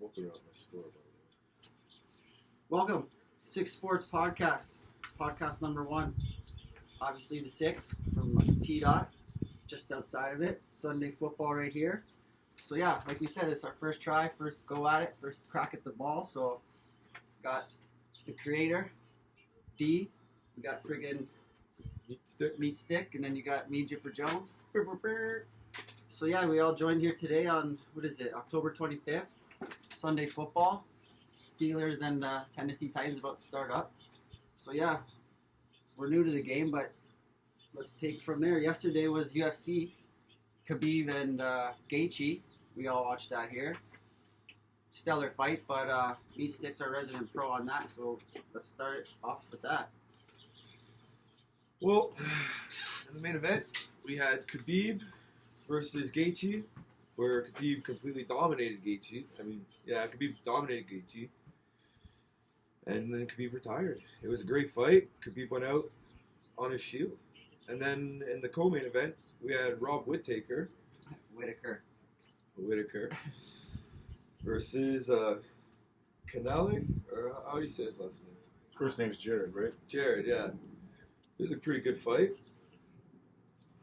looking around my score, by the way. Welcome, 6sportsPodcast, podcast number 1. Obviously the 6 from T-Dot, just outside of it. Sunday football right here. So yeah, like we said, it's our first try, first go at it, first crack at the ball. So got the creator, D. We got friggin' Meat Stick, and then you got me, Jipper Jones. So yeah, we all joined here today on, October 25th, Sunday football. Steelers and Tennessee Titans about to start up. So yeah, we're new to the game, but let's take from there. Yesterday was UFC, Khabib and Gaethje. We all watched that here. Stellar fight, but Meat Stick's our resident pro on that, so let's start it off with that. Well, in the main event, we had Khabib versus Gaethje, where Khabib completely dominated Gaethje. Khabib dominated Gaethje. And then Khabib retired. It was a great fight. Khabib went out on his shield. And then in the co-main event, we had Rob Whittaker versus Canale, or how do you say his last name? First name's Jared, right? Jared, yeah. It was a pretty good fight.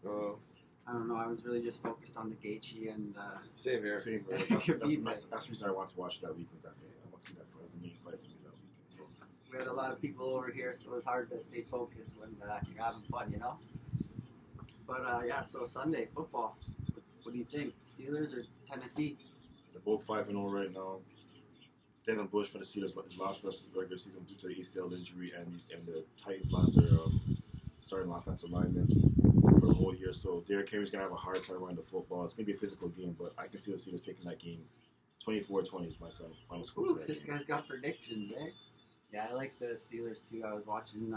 I don't know. I was really just focused on the Gaethje and. Same here. Same. That's the reason I want to watch that weekend. That fight. I want to see that fight as the main fight for me that weekend. So. We had a lot of people over here, so it's hard to stay focused when you're having fun, you know. But so Sunday football. What do you think? Steelers or Tennessee? They're both 5-0 right now. Devin Bush for the Steelers is lost for the rest of the regular season due to the ACL injury, and the Titans lost their starting offensive lineman for the whole year. So Derrick Henry's gonna have a hard time running the football. It's gonna be a physical game, but I can see the Steelers taking that game. 24-20 is my final score. Ooh, this guy's got predictions, eh? Yeah, I like the Steelers too. I was watching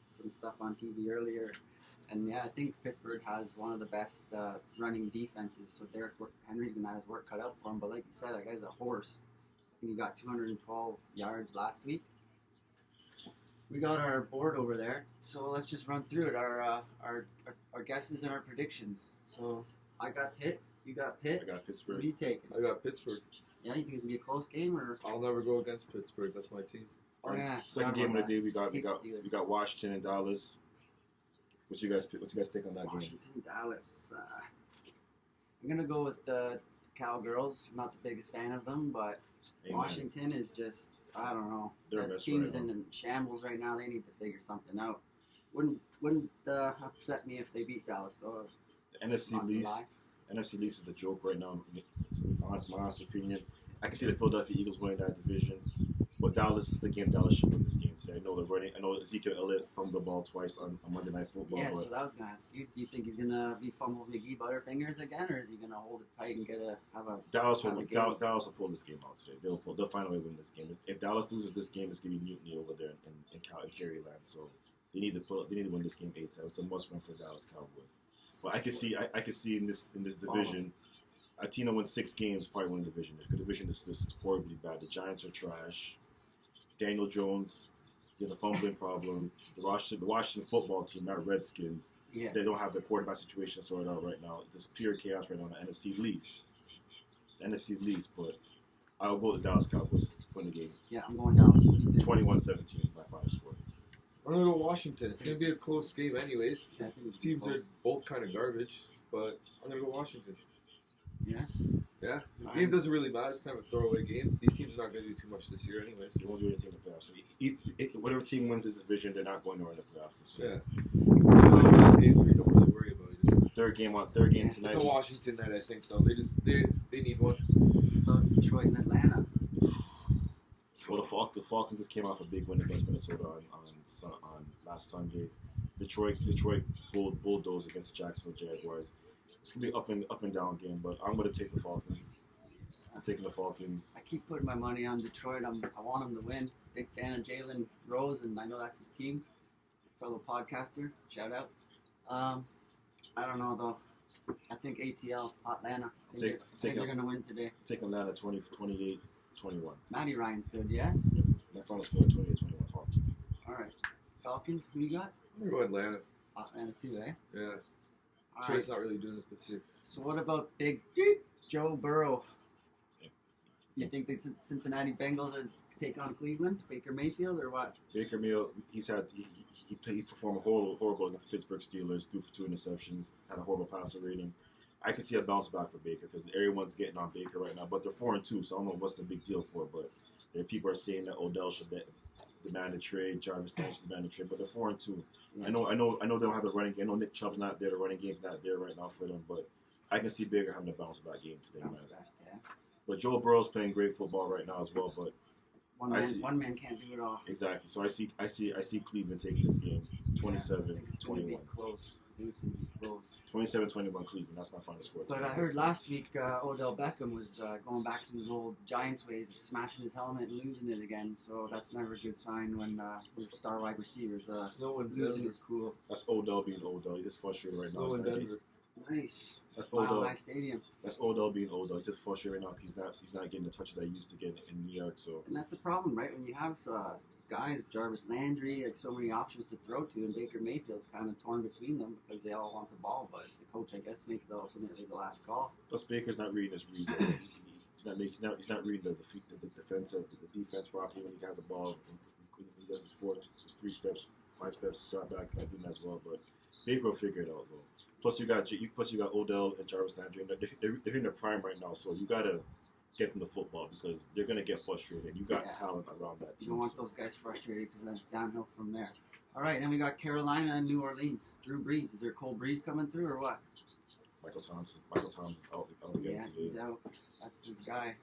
some stuff on TV earlier. And yeah, I think Pittsburgh has one of the best running defenses. So Derrick Henry's going to have his work cut out for him. But like you said, that guy's a horse. I think he got 212 yards last week. We got our board over there. So let's just run through it. Our guesses and our predictions. So I got Pitt. You got Pitt. I got Pittsburgh. What do you take? I got Pittsburgh. Yeah, you think it's going to be a close game? Or? I'll never go against Pittsburgh. That's my team. Oh, yeah. Second game of the day, we got Washington and Dallas. What you guys take on that Washington, game? Dallas. I'm gonna go with the Cowgirls. I'm not the biggest fan of them, but Amen. Washington is just, I don't know. That team's in shambles right now. They need to figure something out. Wouldn't upset me if they beat Dallas though. The NFC East is a joke right now. My honest opinion. I can see the Philadelphia Eagles winning that division. But Dallas is the game. Dallas should win this game today. I know they're running. I know Ezekiel Elliott fumbled the ball twice on Monday Night Football. Yeah, so that was going to ask you. Do you think he's going to be Fumbles McGee Butterfingers again, or is he going to hold it tight and have a Dallas will pull this game out today. They'll find a way to win this game. If Dallas loses this game, it's going to be mutiny over there in Caryland. So they need to win this game ASAP. It's a must win for Dallas Cowboys. But I can see in this division. A team that wins 6 games probably win the division. The division is just horribly bad. The Giants are trash. Daniel Jones, he has a fumbling problem. The Washington football team, not Redskins, They don't have the quarterback situation sorted out right now. It's just pure chaos right now in the NFC least. But I'll go with the Dallas Cowboys to win the game. Yeah, I'm going Dallas. 21-17 is my final score. I'm going to go Washington. It's going to be a close game anyways. The teams are both kind of garbage, but I'm going to go Washington. Yeah? Yeah, the game doesn't really matter. It's kind of a throwaway game. These teams are not going to do too much this year anyway. So they won't do anything in the playoffs. Whatever team wins this division, they're not going to win the playoffs this year. Yeah. One of those games where you don't really worry about it. Just third game tonight. It's a Washington night, I think, though. They need one. Detroit and Atlanta. Well, the Falcons just came off a big win against Minnesota on last Sunday. Detroit bulldozed against the Jacksonville Jaguars. It's going to be up and down game, but I'm going to take the Falcons. I'm taking the Falcons. I keep putting my money on Detroit. I want them to win. Big fan of Jalen Rose, and I know that's his team. Fellow podcaster. Shout out. I don't know, though. I think ATL, Atlanta. I think they're going to win today. Take Atlanta 28-21. Matty Ryan's good, yeah? Yep. That final score 28-21 Falcons. All right. Falcons, who you got? I'm going to go Atlanta. Atlanta too, eh? Yeah. Detroit's not really doing it this year. So what about big Joe Burrow? You think the Cincinnati Bengals are take on Cleveland, Baker Mayfield, or what? Baker Mayfield, he performed horrible against the Pittsburgh Steelers, threw for 2 interceptions, had a horrible passer rating. I can see a bounce back for Baker because everyone's getting on Baker right now, but they're 4-2, so I don't know what's the big deal for. But people are saying that Odell should demand a trade, Jarvis Landry should demand a trade, but they're 4-2. Yeah. I know they don't have the running game. I know Nick Chubb's not there. The running game's not there right now for them, but I can see Baker having a bounce back game today, man. Yeah. But Joe Burrow's playing great football right now as well. But one man can't do it all. Exactly. So I see Cleveland taking this game 27-21. Close. It's going to be close. 27-21 Cleveland. That's my final score. But I heard last week Odell Beckham was going back to his old Giants ways, smashing his helmet and losing it again. So that's never a good sign when your star wide receivers losing his cool. That's Odell being Odell. He's just frustrated right now. Nice. That's Odell. Nice stadium. That's Odell being Odell. He's just frustrated right now. He's not getting the touches I used to get in New York. So. And that's the problem, right? When you have guys, Jarvis Landry, like so many options to throw to, and Baker Mayfield's kind of torn between them because they all want the ball, but the coach, I guess, makes ultimately the last call. Plus, Baker's not reading his reads. He's not reading the defense properly when he has a ball. He does his 3 steps, 5 steps, drop back, not doing that as well. But Baker will figure it out, though. Plus, you got Odell and Jarvis Landry, and they're in their prime right now, so you gotta get them the football because they're going to get frustrated. You got talent around that team. You don't want those guys frustrated because then it's downhill from there. All right, then we got Carolina and New Orleans. Drew Brees. Is there a cold breeze coming through or what? Michael Thomas is out again today. He's out. That's his guy.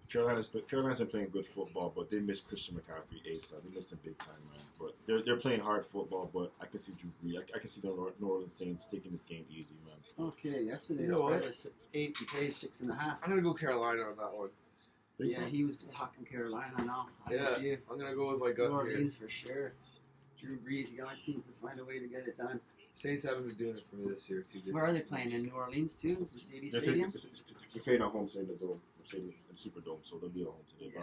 Carolina's been playing good football, but they miss Christian McCaffrey ASAP. They miss him big time, man. But they're playing hard football, but I can see Drew Brees. I can see the New Orleans Saints taking this game easy, man. Okay, yesterday spread was 8. He pays 6.5. I'm gonna go Carolina on that one. He was talking Carolina now. I'm gonna go with my gut New Orleans here. for sure. Drew Brees, he always seems to find a way to get it done. Saints haven't been doing it for me this year too. Where are they playing? In New Orleans too? Mercedes Stadium? They're playing at home in the Dome, Mercedes and Superdome, so they'll be at home today.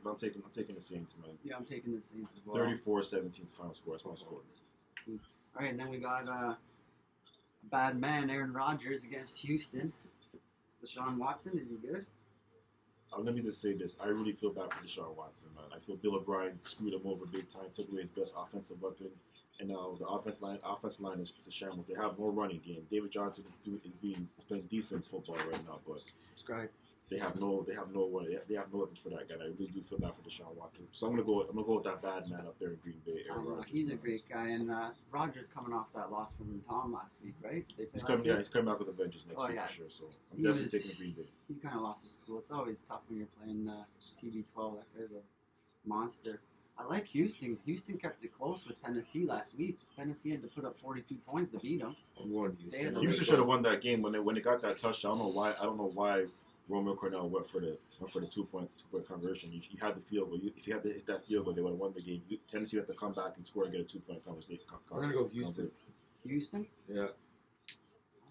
I'm taking the Saints, man. Yeah, I'm taking the Saints as well. 34-17 the final score. That's my score. All right, and then we got a bad man, Aaron Rodgers against Houston. Deshaun Watson, is he good? Let me just say this. I really feel bad for Deshaun Watson, man. I feel Bill O'Brien screwed him over big time, took away his best offensive weapon. And now the offensive line is a shambles. They have no running game. David Johnson is playing decent football right now, but they have no weapons for that guy. I really do feel bad for Deshaun Watson. So I'm gonna go with that bad man up there in Green Bay, Aaron Rodgers. He's a great guy, and Rodgers coming off that loss from Tom last week, right? He's coming back with a vengeance next week for sure. So I'm definitely taking Green Bay. He kind of lost his cool. It's always tough when you're playing TB12. That guy's a monster. I like Houston. Houston kept it close with Tennessee last week. Tennessee had to put up 42 points to beat them. I'm going Houston. Houston should have won that game when they got that touchdown. I don't know why Romeo Cornell went for the 2-point conversion. You had the field goal. If you had to hit that field goal, they would have won the game. Tennessee had to come back and score and get a 2-point conversion. I'm gonna go Houston. Houston? Yeah.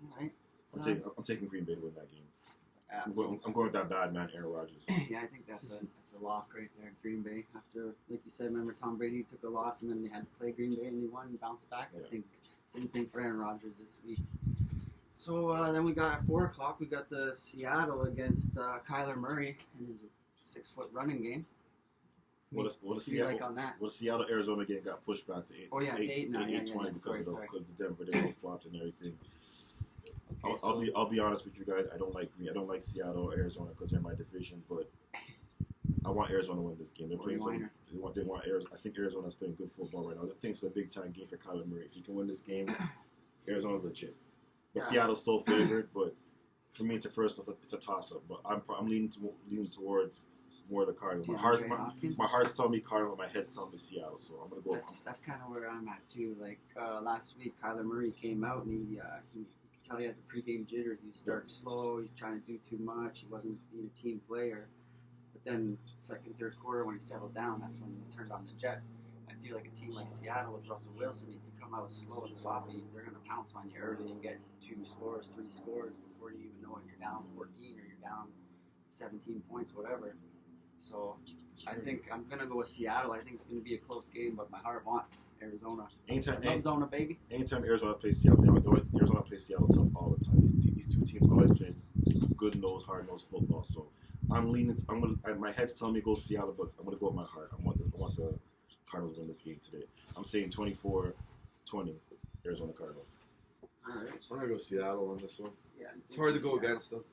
All right. I'm taking Green Bay to win that game. I'm going with that bad man, Aaron Rodgers. Yeah, I think that's a lock right there. Green Bay. After, like you said, remember Tom Brady took a loss and then they had to play Green Bay and he won and bounced back. Yeah. I think same thing for Aaron Rodgers this week. So then we got at 4 o'clock. We got the Seattle against Kyler Murray and his 6-foot running game. What a Seattle Arizona game got pushed back to 8. Oh yeah, it's 8 now. 8-20 because the Denver they flopped and everything. Okay, I'll be honest with you guys. I don't like Seattle or Arizona because they're in my division, but I want Arizona to win this game. They're playing they want Arizona. I think Arizona's playing good football right now. I think it's a big time game for Kyler Murray. If he can win this game, Arizona's legit. But Seattle's still favored. But for me, it's a toss up. But I'm leaning towards more of the Cardinals. My heart's telling me Cardinals, my head's telling me Seattle. So I'm gonna go. That's kind of where I'm at too. Like last week, Kyler Murray came out and he tell you had the pregame jitters. He started slow. He's trying to do too much. He wasn't being a team player. But then second, third quarter, when he settled down, that's when he turned on the Jets. I feel like a team like Seattle with Russell Wilson, if you come out slow and sloppy, they're going to pounce on you early and get 2 scores, 3 scores before you even know it. You're down 14 or you're down 17 points, whatever. So I think I'm going to go with Seattle. I think it's going to be a close game, but my heart wants Arizona. Arizona, baby. Anytime Arizona plays Seattle, Arizona plays Seattle tough all the time. These two teams always play good-nosed, hard-nosed football. So I'm leaning. My head's telling me to go Seattle, but I'm gonna go with my heart. I want the Cardinals to win this game today. I'm saying 24-20, Arizona Cardinals. All right. I'm gonna go Seattle on this one. Yeah. It's hard to go against them.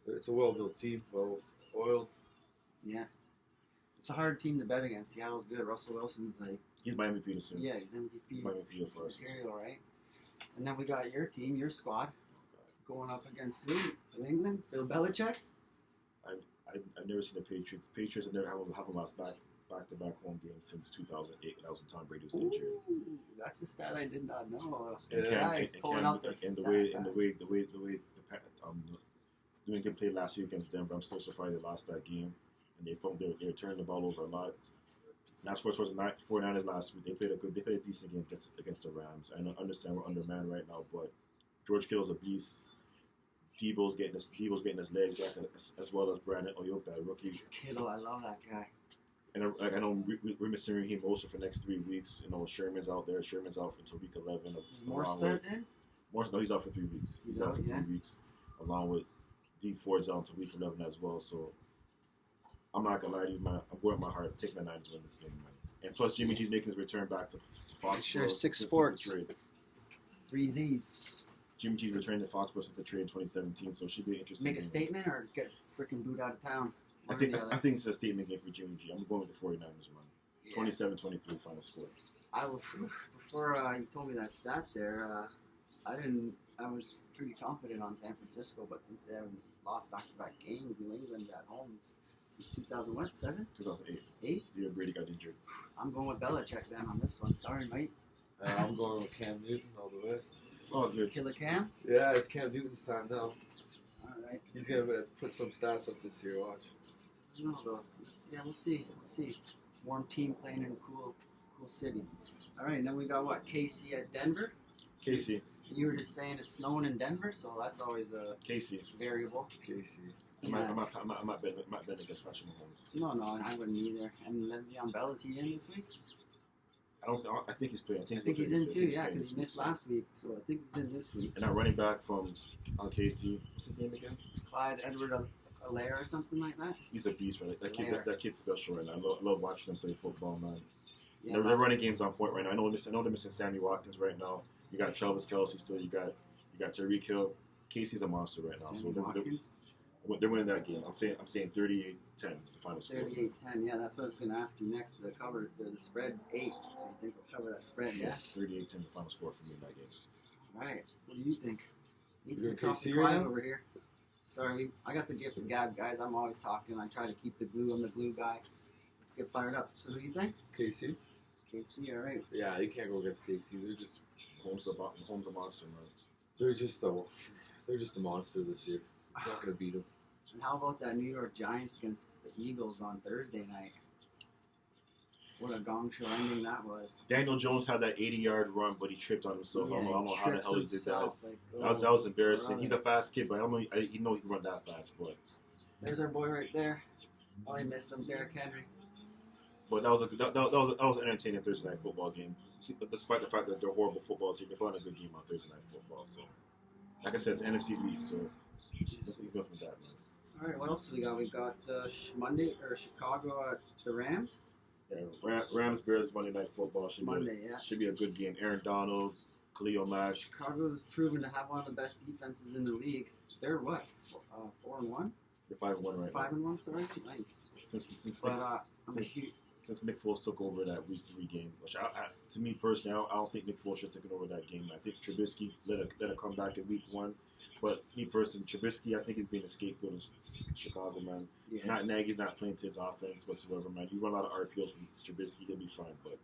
It's a well-built team, well-oiled. Yeah. It's a hard team to bet against. Seattle's good. Russell Wilson's like. He's my MVP this year. Yeah, he's MVP. He's my MVP for us. Material, right? And then we got your team, your squad, going up against who? New England? Bill Belichick? I've never seen the Patriots. Patriots have never haven't lost back-to-back home games since 2008. That was when Tom Brady was injured. Ooh, that's a stat I did not know. And the way New England played last week against Denver, I'm still surprised they lost that game. And they were turning the ball over a lot. And as for the 49ers last week, they played a decent game against the Rams. I understand we're undermanned right now, but George Kittle's a beast. Debo's getting his legs back, as well as Brandon Ayuk, that rookie. Kittle, I love that guy. And I know we're missing Raheem Mostert for the next 3 weeks. You know, Sherman's out there. Sherman's out until week 11. Morstead in? No, he's out for 3 weeks. He's out for 3 weeks, along with D Ford's out until week 11 as well. So I'm not gonna lie to you, man. I'm going with my heart. I'm taking the Niners to win this game, man. And plus, Jimmy G's making his return back to Fox. Sure, 6 Sports. 3 Z's. Jimmy G's returning to Foxborough since the trade in 2017, so it should be interesting. Make a statement or get freaking booed out of town. I think it's a statement game for Jimmy G. I'm going with the 49ers, man. Yeah. 27-23 final score. Before you told me that stat there, I was pretty confident on San Francisco, but since they haven't lost back-to-back games, New England at home since 2007? 2008. 8? The year Brady got injured. I'm going with Belichick then on this one. Sorry, mate. I'm going with Cam Newton all the way. Oh, good. Killer Cam? Yeah, it's Cam Newton's time now. All right. He's going to put some stats up this year, watch. No, though. Yeah, we'll see. Warm team playing in a cool city. All right, then we got what? KC at Denver? KC. You were just saying it's snowing in Denver, so that's always a KC variable. KC. I'm not betting against Patrick Mahomes. No, I wouldn't either. And Le'Veon Bell, is he in this week? I think he's playing. I think he's in too, yeah, because he missed last week, so I think he's in this week. And that running back from KC, what's his name again? Clyde Edward-Helaire or something like that? He's a beast, right? That kid's special right now. I love watching him play football, man. Yeah, their running game's on point right now. I know they're missing Sammy Watkins right now. You got Travis Kelce still. You got Tyreek Hill. Casey's a monster right now. They're winning that game. I'm saying 38-10 is the final score. 38-10. Yeah, that's what I was going to ask you next. The spread 8. So you think we'll cover that spread? Yeah. 38-10 is the final score for me in that game. All right. What do you think? Need You're 6 off the Clyde over here. Sorry, I got the gift of gab, guys. I'm always talking. I try to keep the glue. I'm the glue guy. Let's get fired up. So who do you think? KC. KC. All right. Yeah, you can't go against KC. They're just Mahomes a monster, man. They're just a monster this year. You're not gonna beat them. And how about that New York Giants against the Eagles on Thursday night? What a gong show ending that was. Daniel Jones had that 80-yard run, but he tripped on himself. Yeah, I don't know how the hell he did that. Like, That was embarrassing. Brother. He's a fast kid, but he can run that fast. But there's our boy right there. Oh, he missed him, Derrick Henry. But that was an entertaining Thursday night football game. Despite the fact that they're a horrible football team, they're playing a good game on Thursday night football. So, like I said, it's NFC East, so he's good from that, man. All right, what else do we got? We got Chicago at the Rams. Yeah, Rams Bears Monday Night Football should be a good game. Aaron Donald, Khalil Mack. Chicago's proven to have one of the best defenses in the league. They're what? 4-1. They're 5-1 right now. 5-1, sorry. Nice. Since Nick Foles took over that Week 3 game, which to me personally, I don't think Nick Foles should have taken over that game. I think Trubisky let it come back in Week 1. But me personally, Trubisky, I think he's being a scapegoat in Chicago, man. Yeah. Nagy's not playing to his offense whatsoever, man. You run a lot of RPOs from Trubisky, he'll be fine. But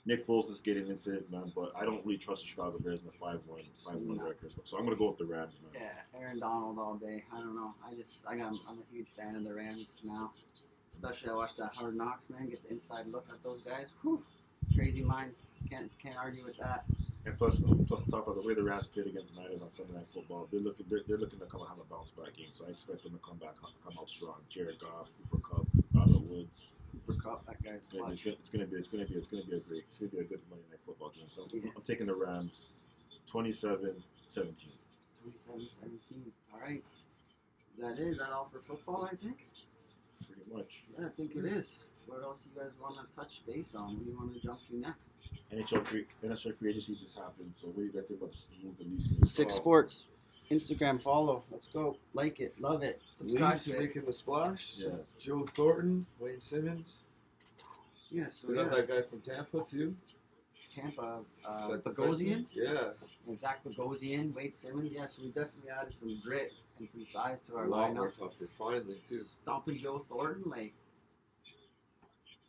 Nick Foles is getting into it, man. But I don't really trust the Chicago Bears in the 5-1 record. So I'm gonna go with the Rams, man. Yeah, Aaron Donald all day. I don't know. I'm a huge fan of the Rams now. Especially I watched that Hard Knocks, man. Get the inside look at those guys. Whew. Crazy minds. Can't argue with that. And plus on top of the way the Rams played against the Niners on Sunday Night Football, they're looking to come and have a bounce back game. So I expect them to come out strong. Jared Goff, Cooper Kupp, Robert Woods. Cooper Kupp, that guy's clutch. It's gonna be a good Monday Night Football game. So I'm taking the Rams, 27-17. 27-17. All right. Is that all for football, I think? Pretty much. Yeah, I think it is. What else you guys want to touch base on? What do you want to jump to next? NHL free agency just happened. So what do you guys think about the move to Leafs? Six Sports. Instagram follow. Let's go. Like it. Love it. Subscribe Leafs to it. making the splash. Yeah. Joe Thornton, Wayne Simmons. Yes. So We got that guy from Tampa too. Tampa. That Bogosian. defenseman. Yeah. And Zach Bogosian. Wade Simmons. Yes, we definitely added some grit and some size to A our lot more lineup. tougher finally too. Stomping Joe Thornton, like,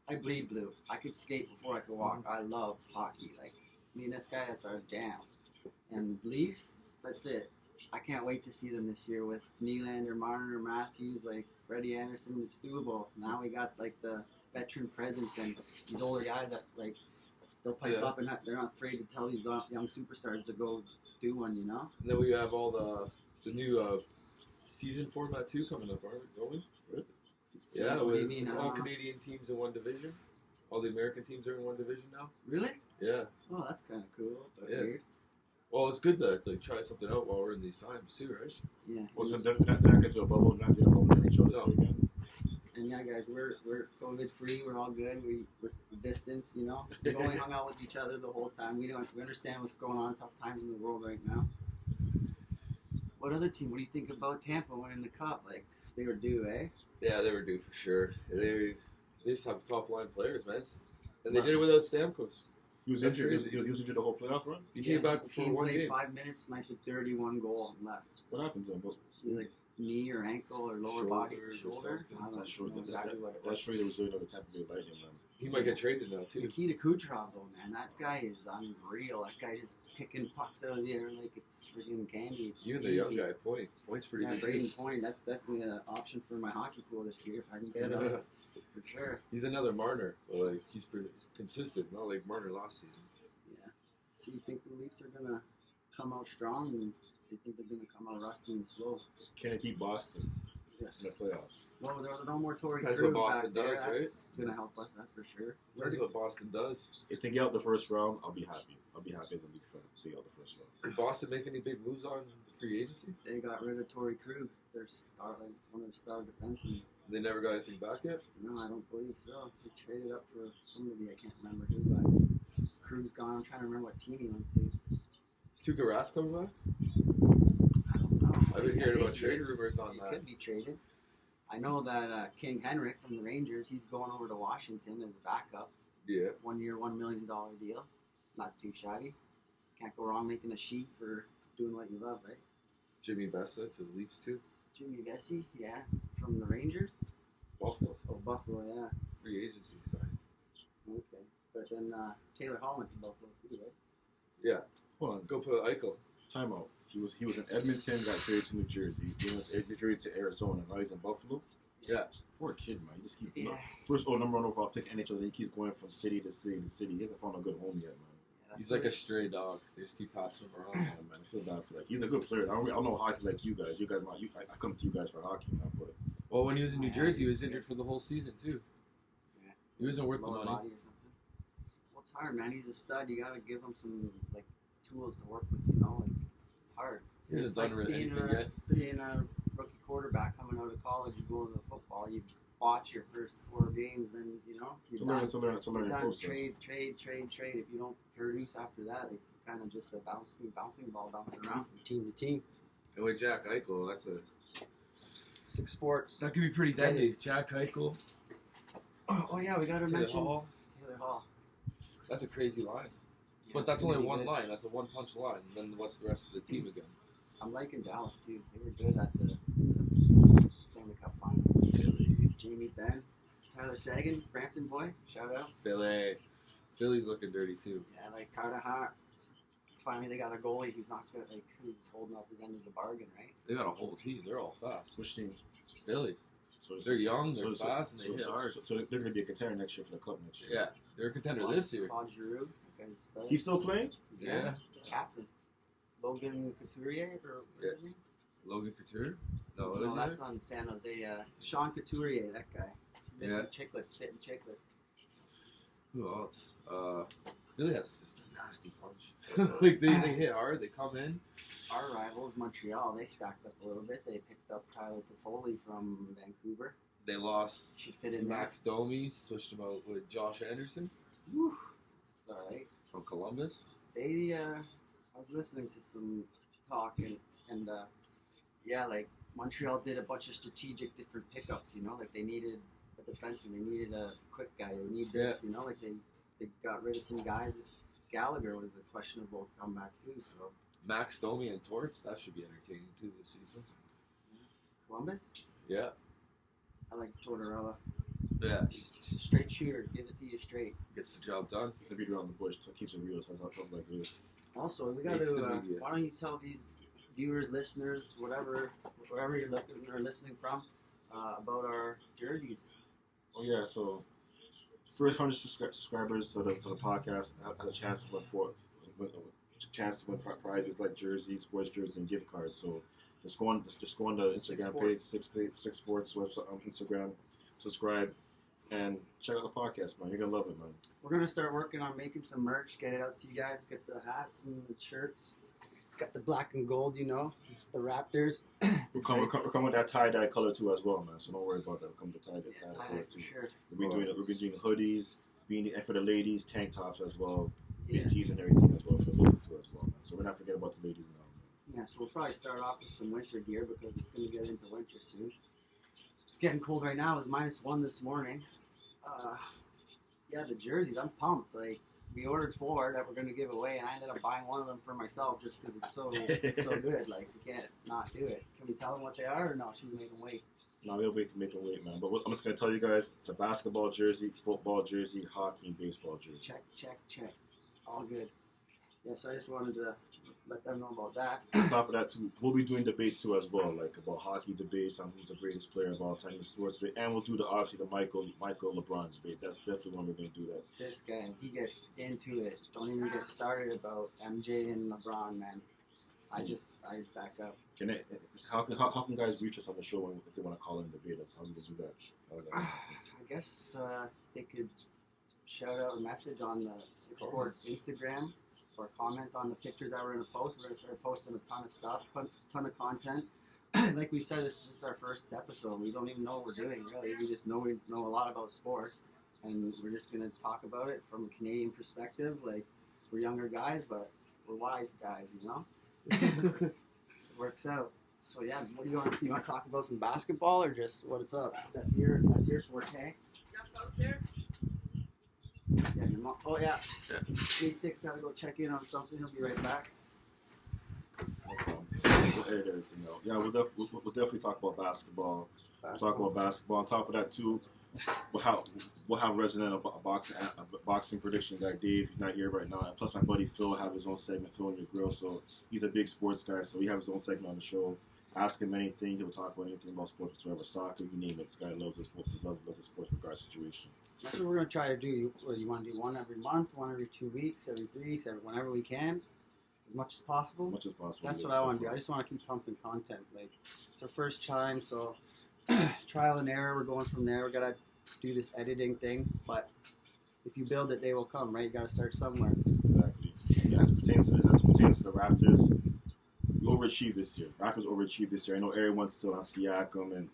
I bleed blue. I could skate before I could walk. I love hockey. Like, me and this guy, that's our jam. And Leafs, that's it. I can't wait to see them this year with Nylander, Marner, Matthews, like Freddie Anderson. It's doable. Now we got like the veteran presence and these older guys that like they'll pipe up and they're not afraid to tell these young superstars to go do one. You know. And then we have all the new season format too coming up, aren't we? Really? Yeah, What do you with mean? it's all Canadian teams in one division. All the American teams are in one division now. Really? Yeah. Oh, that's kind of cool. But Yeah. weird. Well, it's good to try something out while we're in these times too, right? Yeah. Well, so they're not get to a bubble, not get a bubble in NHL this year again. And yeah, guys, we're COVID free. We're all good. We're distance, you know. We've only hung out with each other the whole time. We understand what's going on. Tough times in the world right now. What other team? What do you think about Tampa winning the cup? Like they were due, eh? Yeah, they were due for sure. They just have top line players, man. And they did it without Stamkos. He was That's injured. crazy. He was injured the whole playoff run. He came back for one played game. 5 minutes, sniped a 31 goal and left. What happened to him? But Like knee or ankle or lower body, shoulder. I don't Not sure. know exactly what it was. That's really resilient of the Tampa Bay Lightning, man. He might get traded now too. Nikita Kucherov, though, man, that guy is unreal. That guy is picking pucks out of the air like it's freaking candy. It's Even the young easy. guy, Point's pretty Yeah, good. Braden Point, that's definitely an option for my hockey pool this year if I can get him. For sure. He's another Marner, but like he's pretty consistent, not like Marner last season. Yeah. So you think the Leafs are going to come out strong and you think they're going to come out rusty and slow? Can it beat Boston in the playoffs? Well, there's no more Tory Depends Krug what Boston back there. does, That's going to help us, that's for sure. That's what Boston does. If they get out the first round, I'll be happy. I'll be happy as a Leaf fan. If they get out the first round. Did Boston make any big moves on the free agency? They got rid of Tory Krug, their star, like, one of their star defensemen. They never got anything back yet? No, I don't believe so. They traded up for somebody, I can't remember who, but Krug's gone. I'm trying to remember what team he went to. Is Tuukka Rask coming back? I don't know. I've been I hearing think about he trade is. rumors on He that. could be traded. I know that King Henrik from the Rangers, he's going over to Washington as a backup. Yeah. 1 year, $1 million deal. Not too shabby. Can't go wrong making a sheet for doing what you love, right? Jimmy Bessa to the Leafs too. Jimmy Vesey, yeah, from the Rangers. Buffalo. Oh, Buffalo, yeah. Free agency sign. Okay. But then Taylor Hall went to Buffalo too, right? Yeah. Hold on. Go put Eichel. Timeout. He was in Edmonton, got traded to New Jersey. He went traded to Arizona. Now he's in Buffalo. Yeah. Poor kid, man. He just keeps Yeah. first number one overall pick NHL. Then he keeps going from city to city to city. He hasn't found a good home yet, man. Yeah, He's like a stray dog. They just keep passing him around. Yeah, man, I feel bad for that. He's a good player. I don't know hockey like you guys. I come to you guys for hockey, man. But Well, when he was in New Jersey, he was injured for the whole season too. Yeah. He wasn't worth the lower money. body or something. Well, it's hard, man. He's a stud. You gotta give him some like tools to work with. You know, like it's hard. He hasn't It's done like anything yet. being a rookie quarterback coming out of college. You go into football. You watch your first 4 games, then you know to you're learn done. the Done. process. Trade. If you don't produce after that, like kind of just a bouncing ball bouncing around from team to team. And with Jack Eichel, that's a 6 Sports. that could be pretty deadly. Jack Eichel, Oh yeah, we gotta Taylor mention Hall. Taylor Hall. That's a crazy line. Yeah, But it's that's gonna only be one good. line. That's a one-punch line. And then what's the rest of the team again? I'm liking Dallas too. They were good at the Stanley Cup Finals. Philly. Jamie Benn, Tyler Sagan, Brampton boy, shout out. Philly's looking dirty too. Yeah, like Carter Hart. Finally, they got a goalie who's not good, like who's holding up his end of the bargain, right? They got a whole team. They're all fast. Which team? Philly. So They're young, they're fast, and they hit so, hard. so they're going to be a contender next year for the cup next year. Yeah, they're a contender this year. Claude Giroux, that guy's stud. He's still playing? Yeah. Captain. Logan Couturier, or what is his name? Logan Couture? No, No, is that's it? on San Jose. Sean Couturier, that guy. Missing Yeah. chiclets, spitting chiclets. Who else? Philly has just a nasty punch. Like they hit hard. They come in. Our rivals, Montreal, they stacked up a little bit. They picked up Tyler Toffoli from Vancouver. They lost Should fit in Max Domi. Switched him out with Josh Anderson Whew. All right. from Columbus. They, I was listening to some talk and yeah, like Montreal did a bunch of strategic different pickups. You know, like they needed a defenseman, they needed a quick guy, they need this. You know, like they got rid of some guys. Gallagher was a questionable comeback too. So Max Domi and Torts. That should be entertaining too this season. Columbus, Yeah. I like Tortorella. Yeah. Straight shooter, give it to you straight. Gets the job done. It's a beat around the bush. So keeps it real. So that's like it is. Also, we got Hates the to. media. Why don't you tell these viewers, listeners, wherever you're looking or listening from, about our jerseys? Oh yeah, so first 100 subscribers to the podcast had a chance to win prizes like jerseys, sports jerseys, and gift cards. So just go on the Instagram page, Six Sports website on Instagram, subscribe, and check out the podcast, man. You're gonna love it, man. We're gonna start working on making some merch, get it out to you guys, get the hats and the shirts. Got the black and gold, you know, the Raptors. We're coming with that tie-dye color too as well, man. So don't worry about that. We're coming with the tie-dye Yeah, color for too. sure. We're doing hoodies, beanie, and for the ladies, tank tops as well, Yeah. big tees and everything as well for the ladies too as well, man. So we're not forgetting about the ladies now. Yeah, so we'll probably start off with some winter gear because it's gonna get into winter soon. It's getting cold right now. It was -1 this morning. Yeah, the jerseys. I'm pumped. Like we ordered 4 that we're gonna give away, and I ended up buying one of them for myself just because it's so good. Like we can't not do it. Can we tell them what they are, or no? Should we make them wait? Now we'll wait to make it wait, man. But I'm just gonna tell you guys, it's a basketball jersey, football jersey, hockey, and baseball jersey. Check. All good. Yeah, so I just wanted to let them know about that. On top of that, too, we'll be doing debates too as well, like about hockey debates on who's the greatest player of all time in sports debate, and we'll do obviously the Michael LeBron debate. That's definitely when we're gonna do that. This guy, he gets into it. Don't even get started about MJ and LeBron, man. I back up. How can guys reach us on the show if they want to call in debate us? How do they do that? I guess they could shout out a message on the Six Sports Instagram or comment on the pictures that we're going to post. We're going to start posting a ton of stuff, ton of content. Like we said, this is just our first episode. We don't even know what we're doing, really. We just know we know a lot about sports, and we're just going to talk about it from a Canadian perspective. Like, we're younger guys, but we're wise guys, you know? It works out. So, yeah, what do you want? You want to talk about some basketball or just what's up? That's your forte. Jump out there. Yeah, your mom. Oh yeah. 86 gotta go check in on something. He'll be right back. We'll edit everything out. Yeah, we'll definitely talk about basketball. We'll talk about basketball. On top of that, too, we'll have resident a boxing prediction guy, Dave. He's not here right now. And plus, my buddy Phil will have his own segment, Phil and Your Grill. So he's a big sports guy, so he has his own segment on the show. Ask him anything. He'll talk about anything about sports whatsoever. Soccer, you name it. This guy loves his football. He loves his sports regard situation. That's what we're gonna try to do. You want to do one every month, one every 2 weeks, every 3 weeks, whenever we can, as much as possible. As much as possible. That's what I want to do. I just want to keep pumping content. Like, it's our first time, so trial and error. We're going from there. We gotta do this editing thing, but if you build it, they will come, right? You gotta start somewhere. Exactly. And as it pertains to the Raptors, we overachieved this year. Raptors overachieved this year. I know everyone's still on Siakam and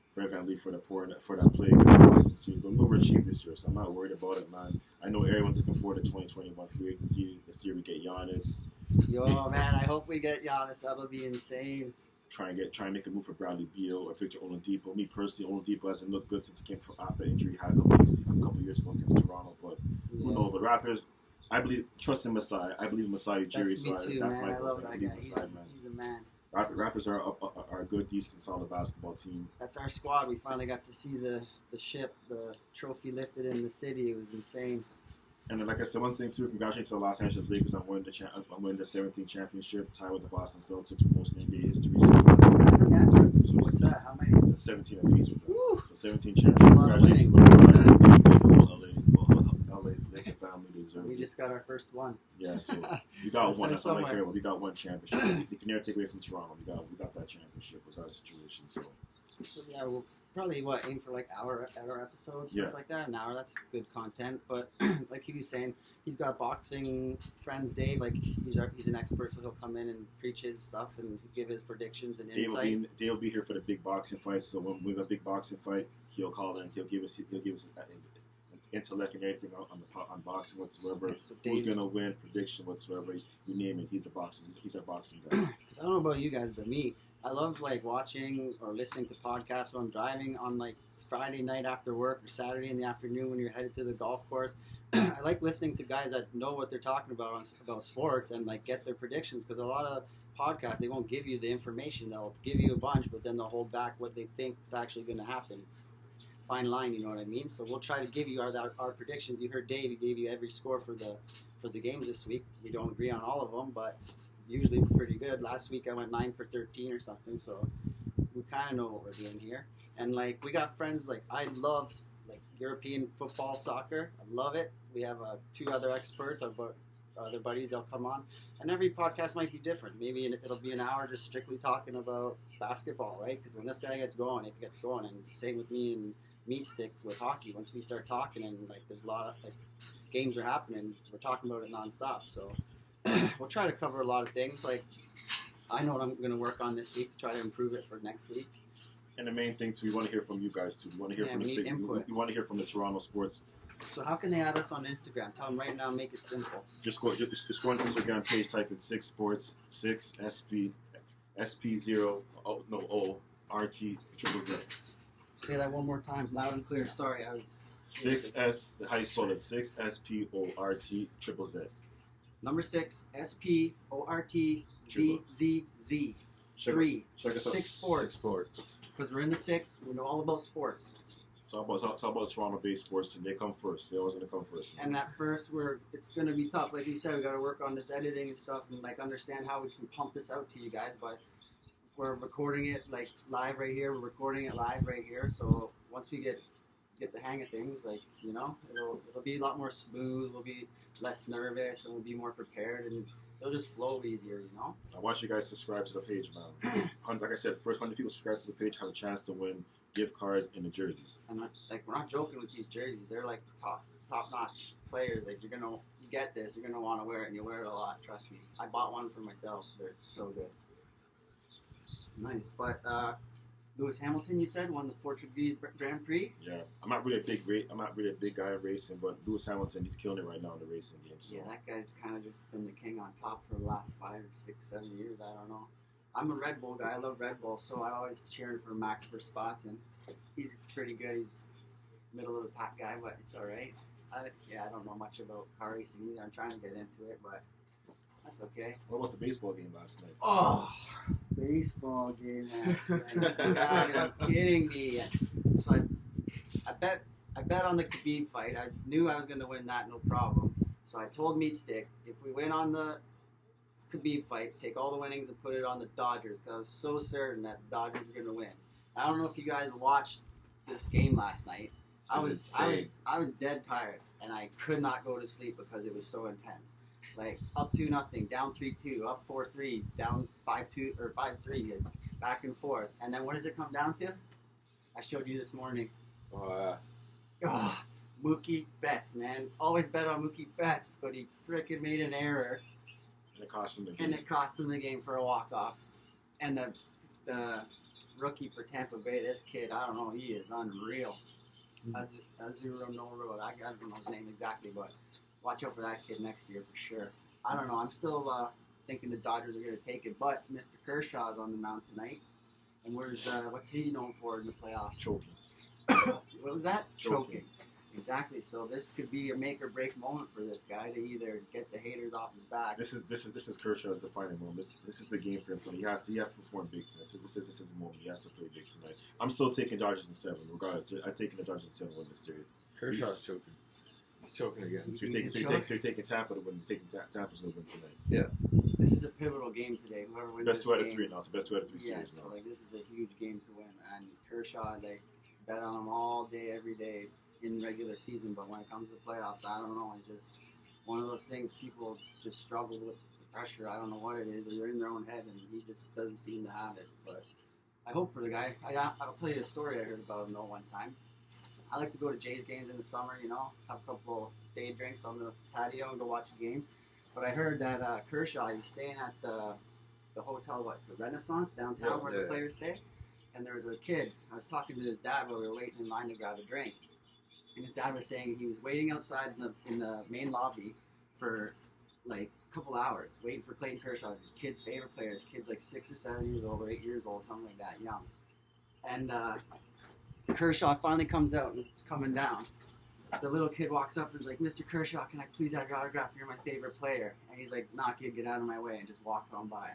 Fred VanVleet for that play against the Boston series, but we overachieved this year, so I'm not worried about it, man. I know everyone's looking forward to 2021 free agency. This year we get Giannis. Yo, man, I hope we get Giannis. That'll be insane. Try and make a move for Bradley Beal or Victor Oladipo. Me personally, Oladipo hasn't looked good since he came from after injury. Had a couple years ago against Toronto, but who knows? But Raptors, I trust in Masai. I believe Masai Ujiri. That's me too, that's man. my I love vote. that guy. Masai, man. He's the man. Raptors are a good, decent, solid basketball team. That's our squad. We finally got to see the ship, the trophy lifted in the city. It was insane. And then, like I said, one thing too, congratulations to the Los Angeles Lakers on winning the 17th championship, tied with the Boston Celtics for most in NBA history. So, What's that? How many? That's 17 apiece with them. Woo! So 17 championships. That's a lot of Congratulations to LA Lakers family. Deserve We it. just got our first one. Yeah, so we got one. That's all I somewhere. care about. We got one championship. They can never take away from Toronto. We got that championship with our situation. So So yeah, we'll probably aim for like hour episodes, stuff like that. An hour, that's good content. But like he was saying, he's got boxing friends. Dave, like he's an expert, so he'll come in and preach his stuff and give his predictions and insight. Dave will be here for the big boxing fights. So when we have a big boxing fight, he'll call in. He'll give us his intellect and everything on boxing whatsoever. So Dave, who's gonna win, prediction whatsoever. You name it, he's a boxing. He's our boxing guy. Because I don't know about you guys, but me, I love like watching or listening to podcasts when I'm driving on like Friday night after work or Saturday in the afternoon when you're headed to the golf course. I like listening to guys that know what they're talking about sports and like get their predictions, because a lot of podcasts, they won't give you the information. They'll give you a bunch, but then they'll hold back what they think is actually going to happen. It's a fine line, you know what I mean? So we'll try to give you our predictions. You heard Dave, he gave you every score for the games this week. We don't agree on all of them, but usually we're pretty good. Last week I went 9 for 13 or something, so we kind of know what we're doing here. And like we got friends, like I love like European football, soccer. I love it. We have 2 other experts, other buddies. They'll come on, and every podcast might be different. Maybe it'll be an hour just strictly talking about basketball, right? Because when this guy gets going, it gets going. And same with me and Meat Stick with hockey. Once we start talking, and like there's a lot of like games are happening, we're talking about it nonstop. So we'll try to cover a lot of things. Like I know what I'm going to work on this week to try to improve it for next week. And the main thing too, we want to hear from you guys too. We want to hear from we want to hear from the Toronto sports. So how can they add us on Instagram? Tell them right now. Make it simple. Just go on the Instagram page. Type in 6 sports 6 SP0 RT triple Z. Say that one more time, loud and clear. Sorry, I was 6S. How you spell it? 6 SPORT triple Z. Number 6 SPORT ZZZ. 3 6 sports. Because we're in the 6, we know all about sports. It's all about Toronto-based sports team. They come first. They're always going to come first. And at first, it's going to be tough. Like you said, we got to work on this editing and stuff, and like understand how we can pump this out to you guys. But we're recording it like live right here. We're recording it live right here. So once we get the hang of things, like it'll be a lot more smooth. We'll be less nervous, and we'll be more prepared, and it'll just flow easier. I want you guys to subscribe to the page, man. Like I said, first 100 people subscribe to the page have a chance to win gift cards and the jerseys. And like we're not joking with these jerseys. They're like top notch players. Like you get this. You're gonna want to wear it, and you wear it a lot. Trust me. I bought one for myself. They're so good. Nice, but Lewis Hamilton, you said, won the Portuguese Grand Prix. Yeah, I'm not really a big guy in racing, but Lewis Hamilton, he's killing it right now in the racing game. So. Yeah, that guy's kind of just been the king on top for the last 5, 6, 7 years. I don't know. I'm a Red Bull guy. I love Red Bull, so I always cheering for Max Verstappen. He's pretty good. He's middle of the pack guy, but it's all right. I don't know much about car racing either. I'm trying to get into it, but that's okay. What about the baseball game last night? Oh, baseball game last night. You're kidding me. So I bet on the Khabib fight. I knew I was going to win that, no problem. So I told Meat Stick, if we win on the Khabib fight, take all the winnings and put it on the Dodgers, because I was so certain that the Dodgers were going to win. I don't know if you guys watched this game last night. I was dead tired, and I could not go to sleep because it was so intense. Like up 2-0, down 3-2, up 4-3, down 5-2 or 5-3, back and forth. And then what does it come down to? I showed you this morning. Mookie Betts, man. Always bet on Mookie Betts, but he frickin' made an error. And it cost him the game. And it cost him the game for a walk-off. And the rookie for Tampa Bay, this kid, I don't know, he is unreal. Azuro No Road. I don't know his name exactly, but watch out for that kid next year for sure. I don't know. I'm still thinking the Dodgers are going to take it, but Mr. Kershaw is on the mound tonight. And what's he known for in the playoffs? Choking. What was that? Choking. Exactly. So this could be a make or break moment for this guy to either get the haters off his back. This is Kershaw's defining moment. This is the game for him. So he has to perform big tonight. This is his moment. He has to play big tonight. I'm still taking Dodgers in 7, regardless. I'm taking the Dodgers in 7 win this series. Kershaw's choking. He's choking again. So you're taking Tampa to win. You're taking Tampa's to win tonight. Yeah. This is a pivotal game today. Whoever wins best this 2 out of game, 3 now. It's the best 2 out of 3 yeah, series so now. like this is a huge game to win. And Kershaw, like bet on him all day, every day in regular season. But when it comes to playoffs, I don't know. It's just one of those things people just struggle with the pressure. I don't know what it is. They're in their own head, and he just doesn't seem to have it. But I hope for the guy. I'll tell you a story I heard about him one time. I like to go to Jays games in the summer, have a couple day drinks on the patio and go watch a game. But I heard that Kershaw, he's staying at the hotel, the Renaissance downtown where the players stay. And there was a kid. I was talking to his dad while we were waiting in line to grab a drink. And his dad was saying he was waiting outside in the main lobby for like a couple hours, waiting for Clayton Kershaw, his kid's favorite player. His kid's like 6 or 7 years old or 8 years old, something like that, young. And Kershaw finally comes out and it's coming down. The little kid walks up and is like, "Mr. Kershaw, can I please have your autograph? You're my favorite player." And he's like, "Nah, kid, get out of my way," and just walks on by.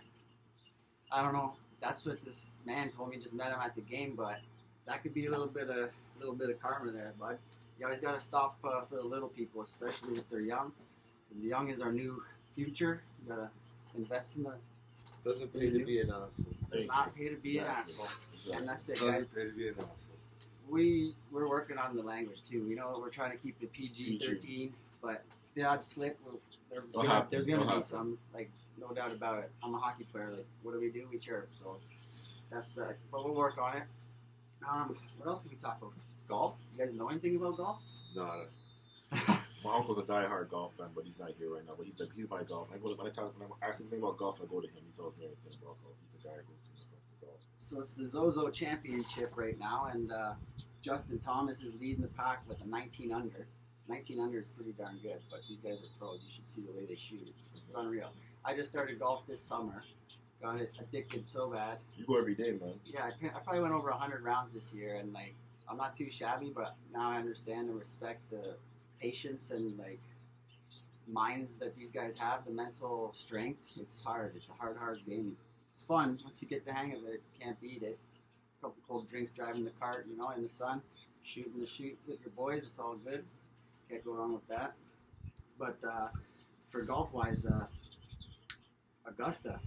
I don't know. That's what this man told me. Just met him at the game, but that could be a little bit of karma there, bud. You always got to stop for the little people, especially if they're young. Because the young is our new future. You got to invest in the. Doesn't pay to be an asshole. Does not pay to be an asshole. And that's it, guys. Doesn't pay to be an asshole. We're working on the language too. We're trying to keep it PG-13, but the odd slip, there's going to be some, like, no doubt about it. I'm a hockey player. Like, what do? We chirp. So that's but we'll work on it. What else can we talk about? Golf? You guys know anything about golf? Nada. My uncle's a diehard golf fan, but he's not here right now. But he's my golf. When I ask him anything about golf, I go to him. He tells me everything about golf. He's the guy I go to when it comes to golf. So it's the Zozo Championship right now, and Justin Thomas is leading the pack with a 19 under. 19 under is pretty darn good, but these guys are pros. You should see the way they shoot. It's unreal. I just started golf this summer. Got it addicted so bad. You go every day, man. Yeah, I probably went over 100 rounds this year, and like I'm not too shabby, but now I understand and respect the patience and like minds that these guys have, the mental strength. It's hard. It's a hard game. It's fun once you get the hang of it. You can't beat it. A couple cold drinks, driving the cart, in the sun, shooting the shoot with your boys. It's all good. Can't go wrong with that. But for golf wise, Augusta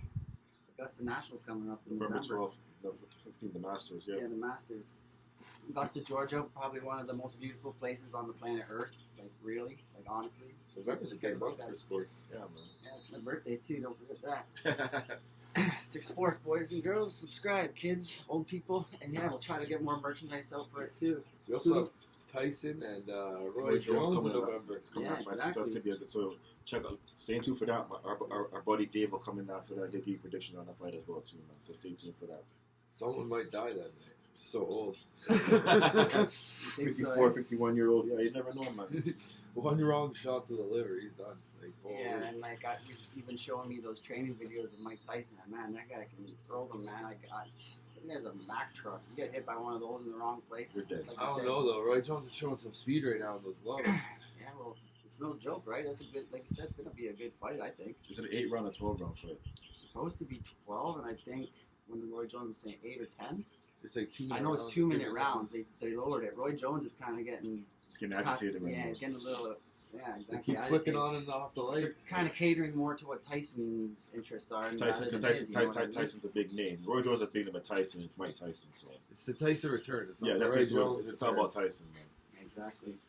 Nationals coming up in November November. 12th, 15th, the Masters. Yeah, the Masters. Augusta, Georgia, probably one of the most beautiful places on the planet Earth. Like, really. Like, honestly. November's a good month for sports. Yeah, man. Yeah, it's my birthday, too. Don't forget that. 6 Sports, boys and girls. Subscribe, kids, old people. And, yeah, we'll try to get more merchandise out for it, too. We also have Tyson and Roy Jones in November. It's coming up, exactly. So it's going to be a good. So check out. Stay tuned for that. Our buddy Dave will come in after that. He'll give you prediction on the fight as well, too, man. So stay tuned for that. Someone might die that night. So old. 54, 51-year-old. Yeah, you never know, man. One wrong shot to the liver, he's done. Like, yeah, and like you've been showing me those training videos of Mike Tyson. And man, that guy can throw them, man. There's a Mack truck. You get hit by one of those in the wrong place. You're dead. Like I don't know though. Roy Jones is showing some speed right now in those gloves. Yeah, well, it's no joke, right? That's a good, like you said, it's gonna be a good fight. I think. Is it an 8-round or 12-round fight? It's supposed to be 12, and I think when Roy Jones was saying 8 or 10. It's like 2 minute I know it's 2-minute rounds. They lowered it. Roy Jones is kind of getting. It's getting agitated right now. Yeah, he's getting a little. Yeah, They exactly. keep flicking on and off the light. They're kind of catering more to what Tyson's interests are. Tyson's a big name. Roy Jones is a big name, but Tyson is Mike Tyson. So it's the Tyson return. It's not that's Roy what Jones. it's all about Tyson, man. Exactly.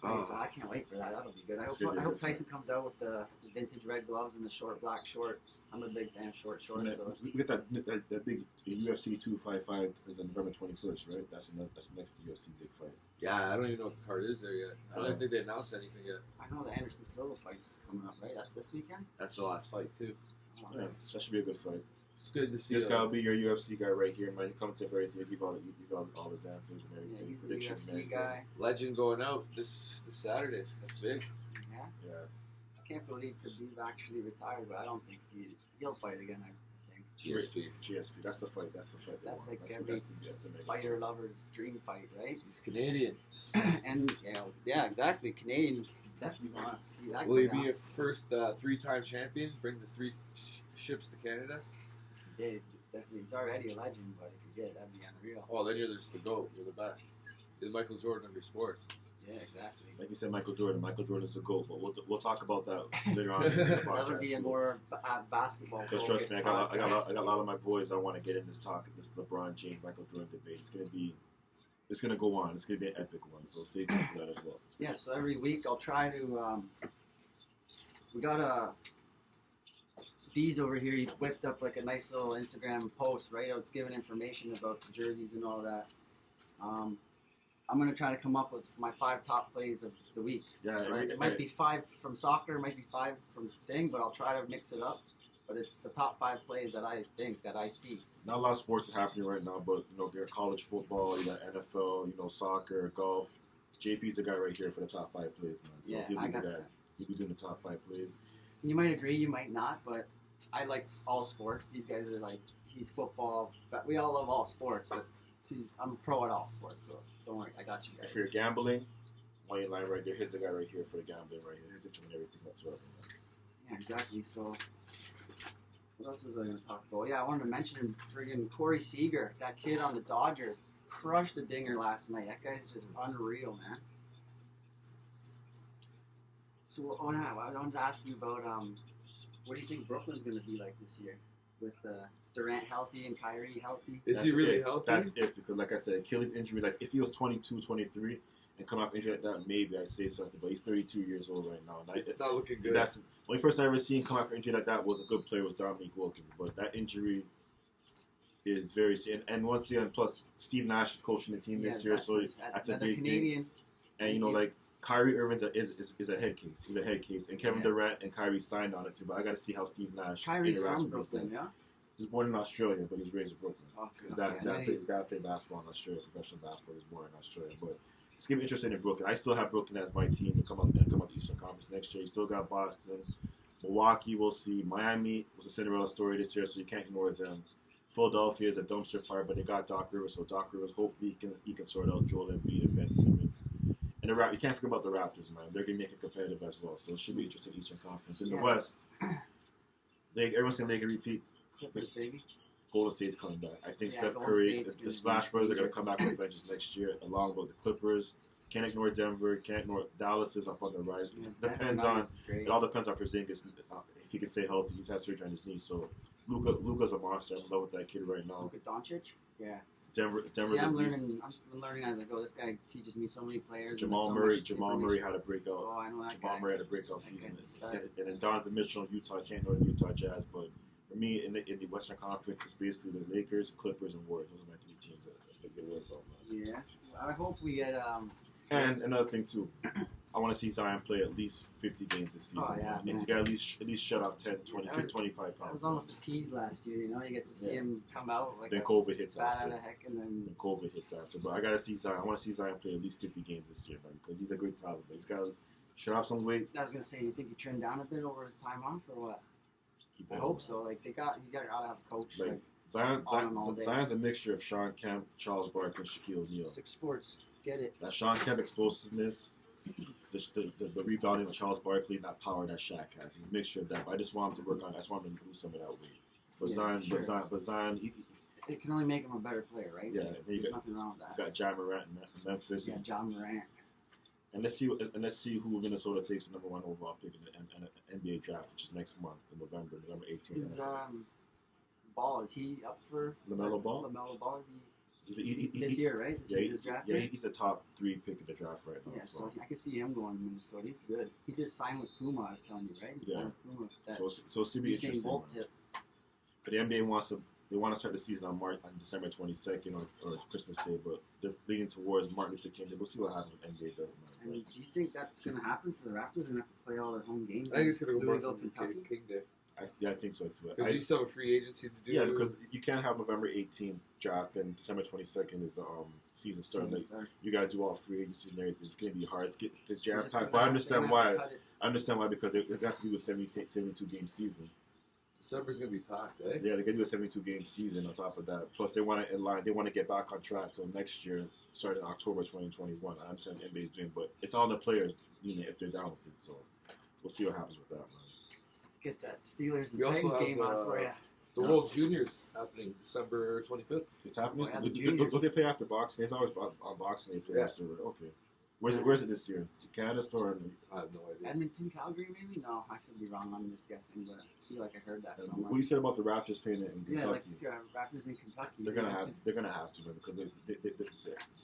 Oh. So I can't wait for that. That'll be good. I It's hope Tyson comes out with the vintage red gloves and the short black shorts. I'm a big fan of short shorts. So. We get that big UFC 255 is on November 21st, right? That's the next UFC big fight. Yeah, I don't even know what the card is there yet. I don't think they announced anything yet. I know the Anderson Silva fight's coming up, right? That's this weekend? That's the last fight, too. Oh, Yeah, so that should be a good fight. It's good to see This guy will be your UFC guy right here, man. He comes to everything. He give all his answers and Yeah, everything. he's the Predictions and UFC everything. guy. Legend going out this Saturday. That's big. Yeah. Yeah. I can't believe Khabib actually retired, but I don't think he'll fight again, I think. GSP. That's the fight. That's That's like the every mega fighter lover's dream fight, right? He's Canadian. And yeah, exactly. Canadian definitely want to see that. Will he go down. be a first 3-time champion? Bring the 3 ships to Canada? Yeah, definitely. He's already a legend, but if he did, that'd be unreal. Oh, then you're just the GOAT. You're the best. You're the Michael Jordan of your sport. Yeah, exactly. Like you said, Michael Jordan. Michael Jordan's the GOAT, but we'll talk about that later on in the podcast. That would be a more basketball. Because trust me, I got a lot of my boys I want to get in this LeBron James, Michael Jordan debate. It's gonna go on. It's gonna be an epic one. So stay tuned for that as well. Yeah. So every week I'll try to. We got a D's over here, he whipped up like a nice little Instagram post, right? It's giving information about the jerseys and all that. I'm gonna try to come up with my 5 top plays of the week. Yeah, Right? It might be 5 from soccer, it might be 5 from thing, but I'll try to mix it up. But it's the top 5 plays that I think that I see. Not a lot of sports is happening right now, but there's college football, you got NFL, soccer, golf. JP's the guy right here for the top 5 plays, man. So Yeah, I got that. He'll be doing the top 5 plays. You might agree, you might not, but I like all sports. These guys are like, he's football, but we all love all sports, but I'm pro at all sports, so don't worry, I got you guys. If you're gambling, money line right there. Here's the guy right here for the gambling right here. Here's the and everything whatsoever. Yeah, exactly. So, what else was I going to talk about? Yeah, I wanted to mention friggin' Corey Seager, that kid on the Dodgers, crushed a dinger last night. That guy's just unreal, man. So, I wanted to ask you about what do you think Brooklyn's going to be like this year with Durant healthy and Kyrie healthy? Is he really healthy? That's if, because like I said, Achilles injury, like if he was 22, 23 and come off injury like that, maybe I'd say something, but he's 32 years old right now. And it's not looking good. That's the only person I ever seen come off injury like that was a good player was Dominique Wilkins, but that injury is very serious. And once again, plus Steve Nash is coaching the team this year, so that's a big Canadian. Thing. And like Kyrie Irving's is a head case. He's a head case, and Kevin Durant and Kyrie signed on it too. But I got to see how Steve Nash Kyrie's interacts from with Brooklyn, yeah. He was born in Australia, but he was raised in Brooklyn. Okay. His dad played basketball in Australia, professional basketball. He was born in Australia, but it's gonna be interesting in Brooklyn. I still have Brooklyn as my team to come up the Eastern Conference next year. You still got Boston, Milwaukee. We'll see. Miami was a Cinderella story this year, so you can't ignore them. Philadelphia is a dumpster fire, but they got Doc Rivers, so Doc Rivers hopefully he can sort out Joel Embiid and Ben Simmons. And you can't forget about the Raptors, man. They're gonna make it competitive as well, so it should be interesting Eastern Conference. In the West, everyone's saying they can repeat. Clippers, baby. Golden State's coming back. I think Steph Curry, the Splash Brothers are going to come back with vengeance next year, along with the Clippers. Can't ignore Denver. Can't ignore Dallas is up on the rise. It all depends on Porzingis if he can stay healthy. He's had surgery on his knee, so Luka's a monster. I'm in love with that kid right now. Luka Doncic, yeah. Denver's See, I'm learning as I go. This guy teaches me so many players. Jamal Murray had a breakout. Oh, I know that Jamal guy. Murray had a breakout season, and then Donovan Mitchell, Utah. Can't ignore the Utah Jazz, but. For me, in the Western Conference, it's basically the Lakers, Clippers, and Warriors. Those are my 3 teams that get worried about. Yeah, I hope we get. And another thing too, I want to see Zion play at least 50 games this season. Oh yeah, and he's got at least shut up 10, 20, 25 pounds. That was almost a tease last year. You get to see him come out like then COVID hits bad after. Out of heck, and then COVID hits after. But I gotta see Zion. I want to see Zion play at least 50 games this year, man, because he's a great talent. But he's got to shut off some weight. I was gonna say, you think he trimmed down a bit over his time off, or what? I hope so. Like he's got to have a coach. Like Zion's a mixture of Sean Kemp, Charles Barkley, and Shaquille O'Neal. 6 Sports, get it. That Sean Kemp explosiveness, the rebounding with Charles Barkley, and that power that Shaq has. He's a mixture of that. But I just want him to work on. I just want him to lose some of that weight. But Zion, it can only make him a better player, right? Yeah, there's nothing wrong with that. You got Ja Morant in Memphis. Yeah, Ja Morant. And let's see who Minnesota takes the number 1 overall pick in the NBA draft, which is next month in November 18th. Is Ball, is he up for LaMelo Ball? LaMelo Ball, is he this year, right? His draft pick? He's the top 3 pick in the draft right now. Yeah, so I can see him going to Minnesota. He's good. He just signed with Puma, I was telling you, right? He signed with Puma. So it's gonna be interesting. But the NBA want to start the season on December 22nd or Christmas Day, but they're leaning towards Martin Luther King Day. We'll see what happens with NBA does. And do you think that's going to happen for the Raptors? They're going to have to play all their home games? I think it's going to go Louisville, Martin Luther King Day. I think so too. Because you still have a free agency to do. Yeah, because you can't have November 18th draft and December 22nd is the season start. You got to do all free agencies and everything. It's going to be hard. It's jam packed. But I understand why. Because they got to do a 72 game season. December's gonna be packed, eh? Yeah, they're gonna do a 72 game season on top of that. Plus, they want to align. They want to get back on track. So next year, starting October 2021, I understand the NBA's doing, but it's all the players, if they're down with it. So we'll see what happens with that, man. Get that Steelers and Titans game on for you. The World Juniors happening December 25th. It's happening. Don't they play after boxing? It's always on boxing. They play after. Okay. Where's it this year? Canada store? I have no idea. Edmonton, Calgary, maybe? No, I could be wrong. I'm just guessing, but I feel like I heard that somewhere. What you said about the Raptors playing it in Kentucky? Yeah, like Raptors in Kentucky. They're gonna have to, man, because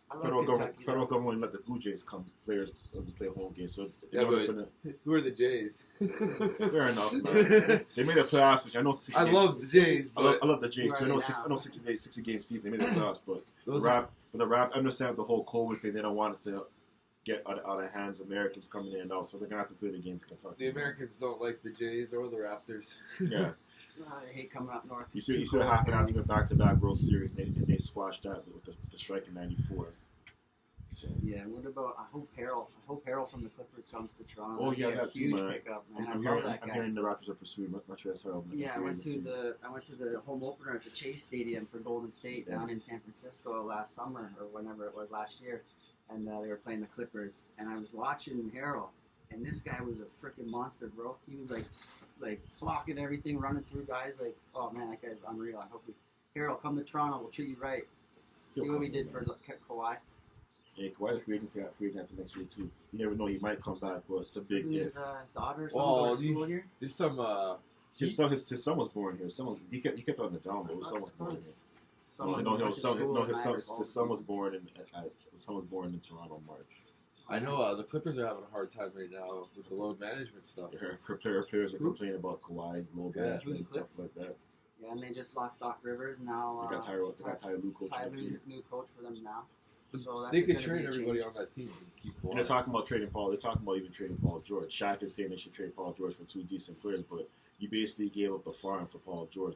I love federal Kentucky, government let the Blue Jays players play home games. So Yeah, but who are the Jays? fair enough. Man. They made a playoffs. Which I know. I love the Jays. I love the Jays too. I know 60 game season. They made the playoffs, but the Rap. I understand the whole COVID thing. They don't want it to get out of hands. Americans coming in and out, so they're gonna have to play the games in Kentucky. The Americans don't like the Jays or the Raptors. Yeah. I hate coming up north. You see what happened after the back-to-back World Series, and they squashed that with the strike in '94. So. Yeah, what about? I hope Harrell from the Clippers comes to Toronto. Oh yeah, that's that huge too, man. pickup, man. I'm hearing the Raptors are pursuing Montrezl Harrell. Yeah, I went to the home opener at the Chase Stadium for Golden State down in San Francisco last summer or whenever it was last year, and they were playing the Clippers, and I was watching Harrell, and this guy was a freaking monster, bro. He was like blocking everything, running through guys. Like, oh man, that guy's unreal. I hope Harrell, come to Toronto. We'll treat you right. See what we did for Kawhi. Yeah, Kawhi free agency got free agent next year too. You never know, he might come back, but it's a big Isn't if. his daughter or something going to school here? There's some. His son was born here. He kept on the down, but his son was born here. His son was born in Toronto in March. I know the Clippers are having a hard time right now with the load management stuff. Players are complaining about Kawhi's load management and stuff like that. Yeah, and they just lost Doc Rivers. Now they got Ty Lue coach. Ty Lue, new coach for them now. So that's they could trade everybody on that team and keep Kawhi. And they're talking about trading Paul. They're talking about even trading Paul George. Shaq is saying they should trade Paul George for two decent players, but you basically gave up the farm for Paul George,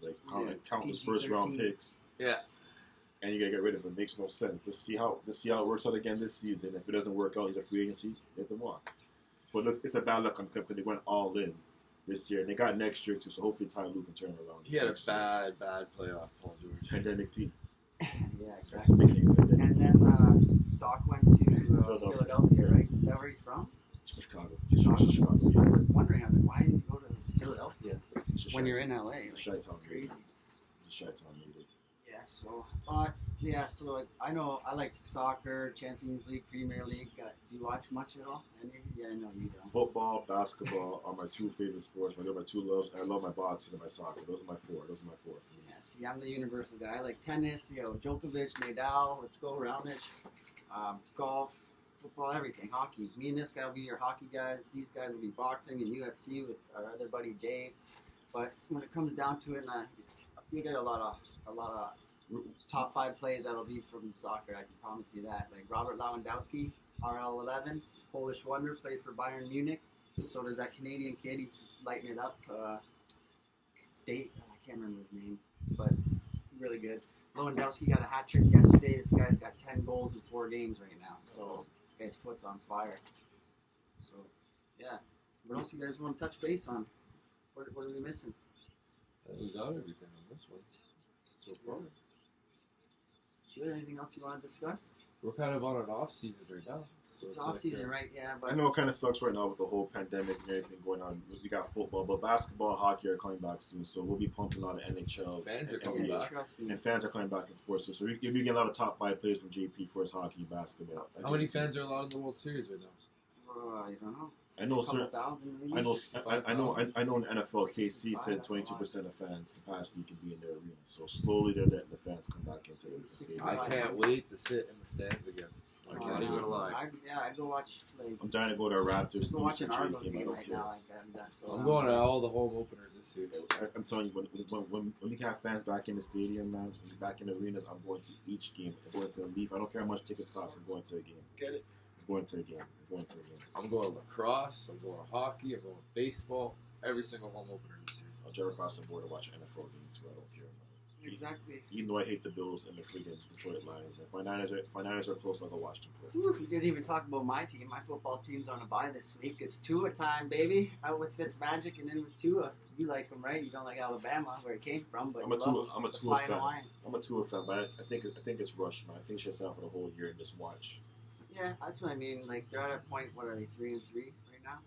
countless first-round picks. Yeah. And you gotta get rid of him. It makes no sense. To see how it works out again this season. If it doesn't work out, he's a free agency. They have to walk. But look, it's a bad luck on Clip because they went all in this year. And they got next year too. So hopefully Ty Lue can turn it around. He had a bad playoff, Paul George. Pandemic Pete. Yeah, exactly. And then Doc went to Philadelphia, right? Is that where he's from? Chicago. Chicago. I was wondering, why did you go to Philadelphia when you're in LA? It's a That's crazy. It's a Chi-town needed. Yeah, so I know I like soccer, Champions League, Premier League. Do you watch much at all? Yeah, no, you don't. Football, basketball are my two favorite sports. They're my two loves. I love my boxing and my soccer. Those are my four. Yeah, see, I'm the universal guy. I like tennis, Djokovic, Nadal. Let's go, Raonic. Golf, football, everything. Hockey. Me and this guy will be your hockey guys. These guys will be boxing and UFC with our other buddy Dave. But when it comes down to it, you get a lot of top 5 plays that'll be from soccer. I can promise you that. Like Robert Lewandowski, RL11, Polish wonder, plays for Bayern Munich. So does that Canadian kid. He's lighting it up. I can't remember his name, but really good. Lewandowski got a hat trick yesterday. This guy's got 10 goals in 4 games right now. So this guy's foot's on fire. So yeah. What else you guys want to touch base on? What are we missing? We got everything on this one so far. Is there anything else you want to discuss? We're kind of on an off season right now. So it's off season, right? Yeah, but I know it kind of sucks right now with the whole pandemic and everything going on. We got football, but basketball and hockey are coming back soon, so we'll be pumping a lot of NHL. Fans are coming back, and fans are coming back in sports. So we get a lot of top 5 players from JP for his hockey, basketball. How many fans are allowed in the World Series right now? I don't know. I know, sir. I know. In NFL, KC said 22% of fans capacity can be in their arena. So slowly, they're letting the fans come back into the stadium. I can't wait to sit in the stands again. I can't even lie. I'd go watch. I'm dying to go to a Raptors. I'm watching Argos game right now. I'm going to all the home openers this year. I'm telling you, when we have fans back in the stadium, man, back in the arenas, I'm going to each game. I'm going to the Leaf. I don't care how much tickets cost. I'm going to a game. Get it? I'm going to a game. I'm going to lacrosse. I'm going to hockey. I'm going to baseball. Every single home opener this year. I'll drive across the board and watch an NFL game too. I don't care. Exactly. Even though I hate the Bills and the freaking Detroit Lions, man. If my Niners are close, I'll go watch them play. You didn't even talk about my team. My football team's on a bye this week. It's Tua time, baby. Out with Fitzmagic and in with Tua. You like him, right? You don't like Alabama, where he came from, but I'm a Tua fan. But I think it's rushed, man. I think he should sit out for the whole year and just watch. Yeah, that's what I mean. Like, they're at a point, what are they, 3-3 right now?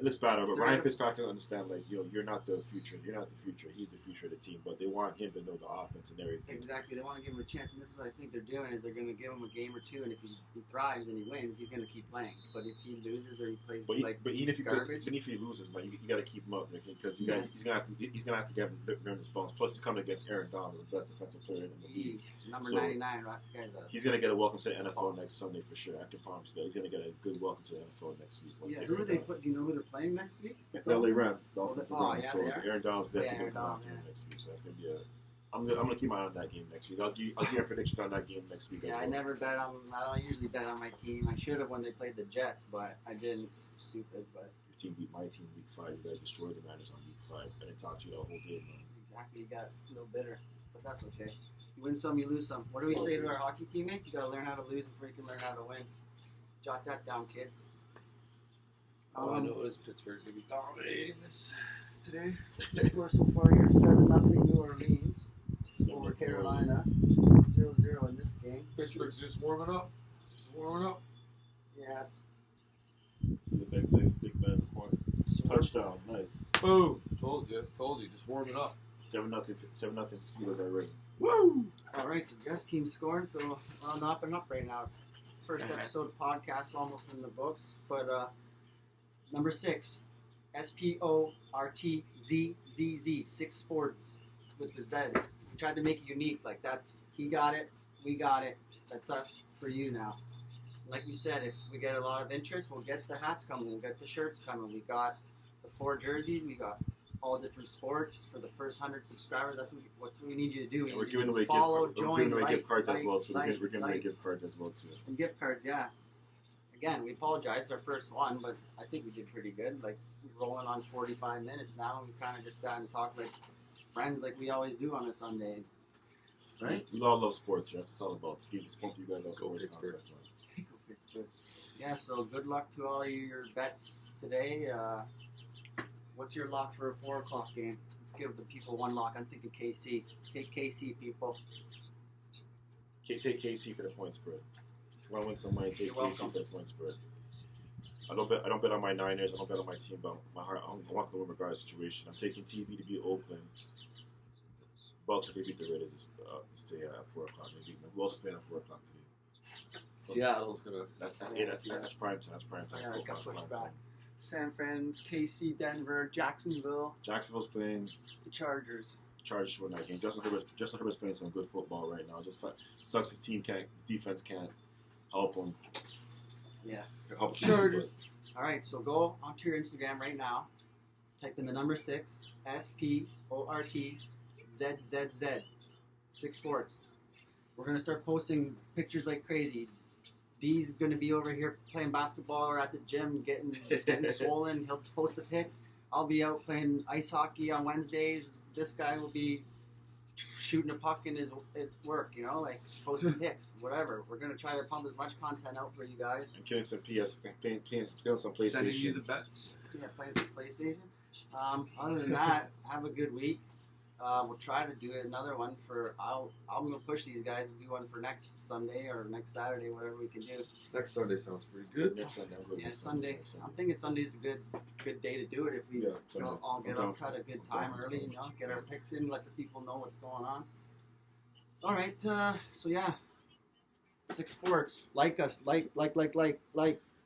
It looks bad, but Ryan Fitzpatrick understand, like, you're not the future. You're not the future. He's the future of the team. But they want him to know the offense and everything. Exactly. They want to give him a chance, and this is what I think they're doing, is they're going to give him a game or two, and if he thrives and he wins, he's going to keep playing. But if he loses or he plays but even if garbage, even if he loses, man, you got to keep him up, because he's gonna have to get him learn his bones. Plus, he's coming against Aaron Donald, the best defensive player in the league. Number 99, right? He's gonna get a welcome to the NFL next Sunday for sure. I can promise that he's gonna get a good welcome to the NFL next week. Yeah. Who do they put? Do you know who they're playing next week? The LA Rams, Dolphins. Yeah, so Aaron Donald's definitely going to come Donald, after him next week. So that's going to be I'm gonna keep my eye on that game next week. I'll give you predictions on that game next week. Yeah, I don't usually bet on my team. I should have when they played the Jets, but I didn't. Stupid, but your team beat my team week 5. You guys destroyed the Niners on week 5, and it taught you the whole game, man. Exactly, you got a little bitter, but that's okay. You win some, you lose some. What do we say to our hockey teammates? You got to learn how to lose before you can learn how to win. Jot that down, kids. All I know is Pittsburgh's going to be dominating this today. The score so far here, 7-0 New Orleans over Carolina, 0-0 in this game. Pittsburgh's just warming up. Yeah. See a big man in the corner. Touchdown, nice. Boom! Told you, just warming up. 7-0 Steelers already. Woo! All right, so Jeff's team scoring, so we're on the up and up right now. First episode of podcast almost in the books, but number 6, SPORTZZZ, 6 Sports with the Z's. We tried to make it unique, like that's he got it, we got it, that's us for you now. Like we said, if we get a lot of interest, we'll get the hats coming, we'll get the shirts coming. We got the 4 jerseys, we got all different sports for the first 100 subscribers. That's what we need you to do. And we're giving away gift cards as well too. We're giving away gift cards as well too. And gift cards, yeah. Again, we apologize. It's our first one, but I think we did pretty good. Like, we're rolling on 45 minutes now. We kind of just sat and talked like friends, like we always do on a Sunday, right? We all love sports here. That's what it's all about. Let's pump you guys out. Go Pittsburgh. Go Pittsburgh. Yeah. So good luck to all your bets today. What's your lock for a 4 o'clock game? Let's give the people one lock. I'm thinking KC. Take KC, people. Take KC for the point spread. If you want to win some money, take KC for the point spread. I don't bet on my Niners. I don't bet on my team, but my heart, I want the win regardless situation. I'm taking TB to beat Oakland. Bucks are going to beat the Raiders today at 4 o'clock. Who else is playing at 4 o'clock today? Seattle's going to... That's prime time. That's prime time. Yeah, Football, got pushed prime back. time. San Fran, KC, Denver, Jacksonville. Jacksonville's playing the Chargers for that game. Justin Herbert's playing some good football right now. It just sucks his defense can't help him. Yeah. Help Chargers. All right, so go onto your Instagram right now. Type in the number 6, SPORTZZZ, 6 Sports. We're going to start posting pictures like crazy. D's going to be over here playing basketball or at the gym getting swollen. He'll post a pic. I'll be out playing ice hockey on Wednesdays. This guy will be shooting a puck in his at work, like posting pics, whatever. We're going to try to pump as much content out for you guys. And killing some some PlayStation. Sending you the bets. Yeah, playing some PlayStation. Other than that, have a good week. We'll try to do another one I'm going to push these guys to do one for next Sunday or next Saturday, whatever we can do. Next Sunday sounds pretty good. Next Sunday, I'm good. Yeah, Sunday. I'm thinking Sunday's a good day to do it if we all get up at a good time early, get our picks in, let the people know what's going on. All right, so yeah, 6 Sports. Like us, like,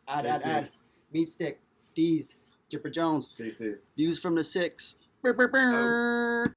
add, Meat Stick, Deezed, Jipper Jones. Stay safe. Views from the 6.